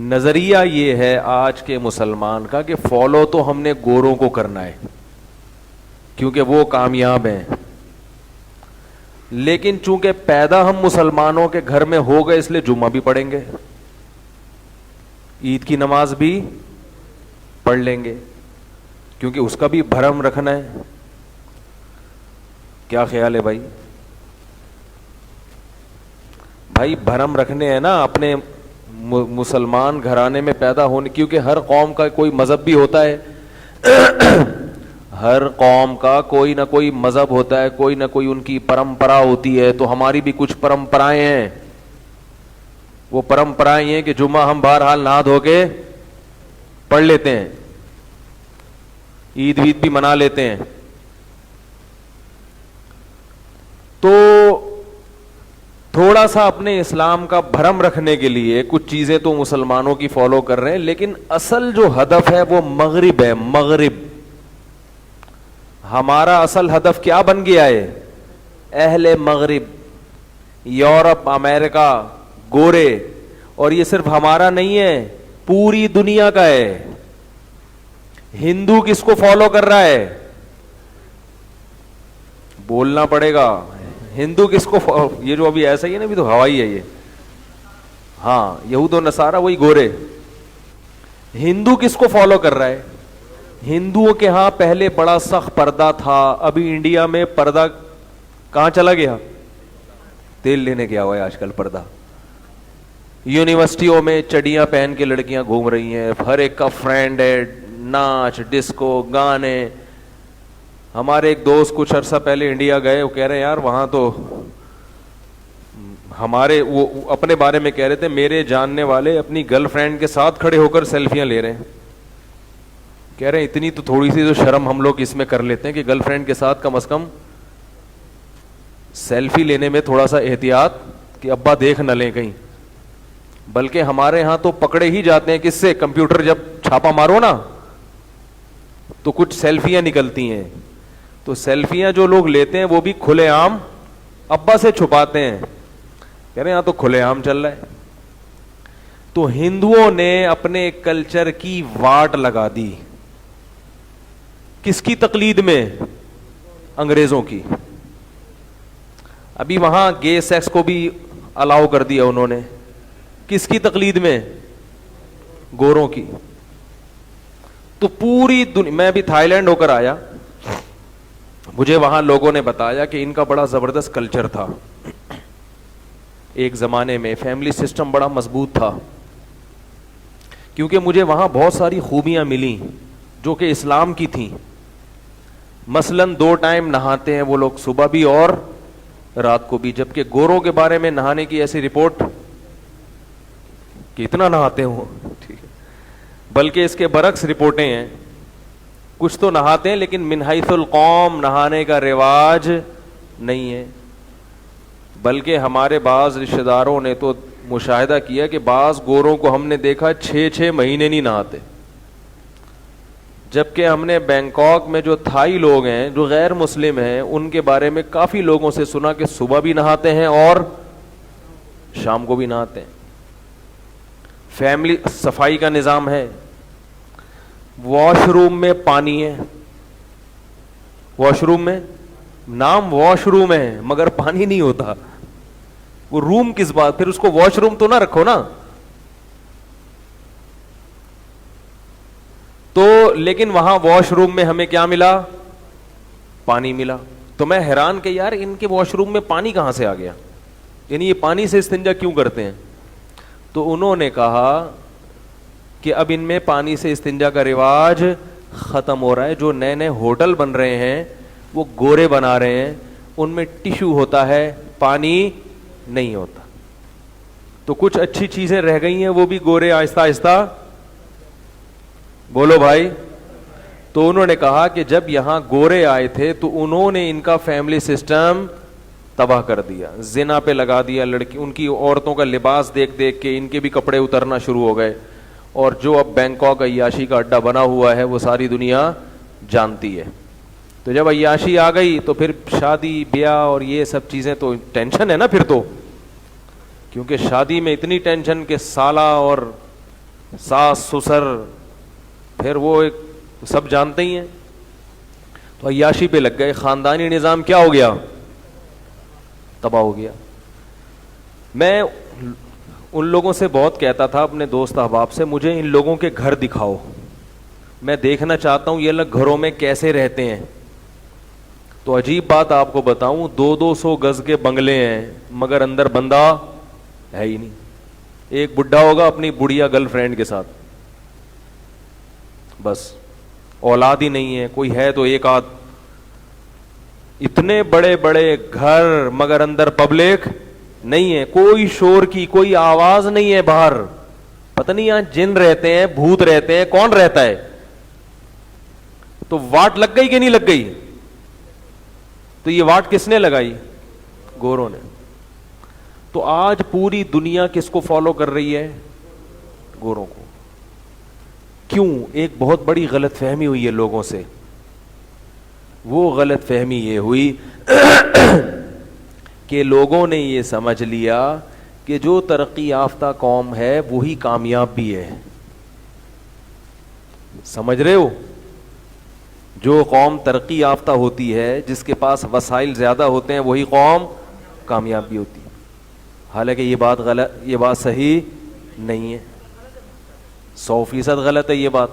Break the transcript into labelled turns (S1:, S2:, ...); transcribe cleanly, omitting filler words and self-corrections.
S1: نظریہ یہ ہے آج کے مسلمان کا کہ فالو تو ہم نے گوروں کو کرنا ہے کیونکہ وہ کامیاب ہیں، لیکن چونکہ پیدا ہم مسلمانوں کے گھر میں ہو گئے اس لیے جمعہ بھی پڑھیں گے، عید کی نماز بھی پڑھ لیں گے، کیونکہ اس کا بھی بھرم رکھنا ہے۔ کیا خیال ہے بھائی؟ بھائی بھرم رکھنے ہیں نا اپنے مسلمان گھرانے میں پیدا ہونے، کیونکہ ہر قوم کا کوئی مذہب بھی ہوتا ہے ہر قوم کا کوئی نہ کوئی مذہب ہوتا ہے، کوئی نہ کوئی ان کی پرمپرا ہوتی ہے، تو ہماری بھی کچھ پرمپرائیں ہیں۔ وہ پرمپرائیں ہیں کہ جمعہ ہم بہرحال نہا دھو کے پڑھ لیتے ہیں، عید وید بھی منا لیتے ہیں۔ تو تھوڑا سا اپنے اسلام کا بھرم رکھنے کے لیے کچھ چیزیں تو مسلمانوں کی فالو کر رہے ہیں، لیکن اصل جو ہدف ہے وہ مغرب ہے۔ مغرب ہمارا اصل ہدف کیا بن گیا ہے؟ اہل مغرب، یورپ، امریکہ، گورے، اور یہ صرف ہمارا نہیں ہے، پوری دنیا کا ہے۔ ہندو کس کو فالو کر رہا ہے؟ بولنا پڑے گا، ہندو کس کو یہ جو ابھی ایسا ہی ہے نا، ابھی تو ہوائی ہے یہ، ہاں یہود و نصارہ وہی گورے۔ ہندو کس کو فالو کر رہا ہے؟ ہندوؤں کے ہاں پہلے بڑا سخت پردہ تھا، ابھی انڈیا میں پردہ کہاں چلا گیا؟ تیل لینے گیا ہوا ہے آج کل پردہ۔ یونیورسٹیوں میں چڑیاں پہن کے لڑکیاں گھوم رہی ہیں، ہر ایک کا فرینڈ ہے، ناچ، ڈسکو، گانے۔ ہمارے ایک دوست کچھ عرصہ پہلے انڈیا گئے، وہ کہہ رہے ہیں یار وہاں تو ہمارے، وہ اپنے بارے میں کہہ رہے تھے، میرے جاننے والے اپنی گرل فرینڈ کے ساتھ کھڑے ہو کر سیلفیاں لے رہے ہیں۔ کہہ رہے ہیں اتنی تو تھوڑی سی تو شرم ہم لوگ اس میں کر لیتے ہیں کہ گرل فرینڈ کے ساتھ کم از کم سیلفی لینے میں تھوڑا سا احتیاط کہ ابا دیکھ نہ لیں کہیں۔ بلکہ ہمارے ہاں تو پکڑے ہی جاتے ہیں، کس سے؟ کمپیوٹر جب چھاپا مارو نا تو کچھ سیلفیاں نکلتی ہیں، تو سیلفیاں جو لوگ لیتے ہیں وہ بھی کھلے عام ابا سے چھپاتے ہیں۔ کہہ رہے ہیں ہاں تو کھلے عام چل رہا ہے۔ تو ہندوؤں نے اپنے کلچر کی واٹ لگا دی، کس کی تقلید میں؟ انگریزوں کی۔ ابھی وہاں گے سیکس کو بھی الاؤ کر دیا انہوں نے، کس کی تقلید میں؟ گوروں کی۔ تو پوری دنیا، میں ابھی تھائی لینڈ ہو کر آیا، مجھے وہاں لوگوں نے بتایا کہ ان کا بڑا زبردست کلچر تھا، ایک زمانے میں فیملی سسٹم بڑا مضبوط تھا، کیونکہ مجھے وہاں بہت ساری خوبیاں ملیں جو کہ اسلام کی تھیں۔ مثلاً 2 ٹائم نہاتے ہیں وہ لوگ، صبح بھی اور رات کو بھی، جبکہ گوروں کے بارے میں نہانے کی ایسی رپورٹ کہ اتنا نہاتے ہوں، بلکہ اس کے برعکس رپورٹیں ہیں، کچھ تو نہاتے ہیں لیکن من حیث القوم نہانے کا رواج نہیں ہے۔ بلکہ ہمارے بعض رشتہ داروں نے تو مشاہدہ کیا کہ بعض گوروں کو ہم نے دیکھا 6 مہینے نہیں نہاتے، جبکہ ہم نے بینکاک میں جو تھائی لوگ ہیں جو غیر مسلم ہیں ان کے بارے میں کافی لوگوں سے سنا کہ صبح بھی نہاتے ہیں اور شام کو بھی نہاتے ہیں۔ فیملی صفائی کا نظام ہے، واش روم میں پانی ہے، واش روم میں، نام واش روم ہے مگر پانی نہیں ہوتا، وہ روم کس بات، پھر اس کو واش روم تو نہ رکھو نا۔ تو لیکن وہاں واش روم میں ہمیں کیا ملا؟ پانی ملا۔ تو میں حیران کہ یار ان کے واش روم میں پانی کہاں سے آ گیا، یعنی یہ پانی سے استنجا کیوں کرتے ہیں؟ تو انہوں نے کہا کہ اب ان میں پانی سے استنجا کا رواج ختم ہو رہا ہے، جو نئے نئے ہوٹل بن رہے ہیں وہ گورے بنا رہے ہیں، ان میں ٹیشو ہوتا ہے، پانی نہیں ہوتا۔ تو کچھ اچھی چیزیں رہ گئی ہیں وہ بھی گورے آہستہ آہستہ، بولو بھائی۔ تو انہوں نے کہا کہ جب یہاں گورے آئے تھے تو انہوں نے ان کا فیملی سسٹم تباہ کر دیا، زنا پہ لگا دیا، لڑکی ان کی عورتوں کا لباس دیکھ دیکھ کے ان کے بھی کپڑے اترنا شروع ہو گئے، اور جو اب بینکاک عیاشی کا اڈا بنا ہوا ہے وہ ساری دنیا جانتی ہے۔ تو جب عیاشی آ گئی تو پھر شادی بیاہ اور یہ سب چیزیں تو ٹینشن ہے نا پھر تو، کیونکہ شادی میں اتنی ٹینشن کہ سالہ اور ساس سسر، پھر وہ ایک سب جانتے ہی ہیں. تو عیاشی پہ لگ گئے، خاندانی نظام کیا ہو گیا؟ تباہ ہو گیا. میں ان لوگوں سے بہت کہتا تھا، اپنے دوست احباب سے، مجھے ان لوگوں کے گھر دکھاؤ، میں دیکھنا چاہتا ہوں یہ لوگ گھروں میں کیسے رہتے ہیں. تو عجیب بات آپ کو بتاؤں، 200 گز کے بنگلے ہیں مگر اندر بندہ ہے ہی نہیں. ایک بڈھا ہوگا اپنی بڑھیا گرل فرینڈ کے ساتھ، بس اولاد ہی نہیں ہے، کوئی ہے تو ایک آدھ. اتنے بڑے بڑے گھر مگر اندر پبلک نہیں ہے، کوئی شور کی کوئی آواز نہیں ہے باہر. پتہ نہیں یہاں جن رہتے ہیں، بھوت رہتے ہیں، کون رہتا ہے؟ تو واٹ لگ گئی کہ نہیں لگ گئی؟ تو یہ واٹ کس نے لگائی؟ گوروں نے. تو آج پوری دنیا کس کو فالو کر رہی ہے؟ گوروں کو. کیوں؟ ایک بہت بڑی غلط فہمی ہوئی ہے لوگوں سے. وہ غلط فہمی یہ ہوئی کہ لوگوں نے یہ سمجھ لیا کہ جو ترقی یافتہ قوم ہے وہی کامیاب بھی ہے. سمجھ رہے ہو؟ جو قوم ترقی یافتہ ہوتی ہے، جس کے پاس وسائل زیادہ ہوتے ہیں، وہی قوم کامیاب بھی ہوتی ہے. حالانکہ یہ بات غلط، یہ بات صحیح نہیں ہے، 100% غلط ہے یہ بات.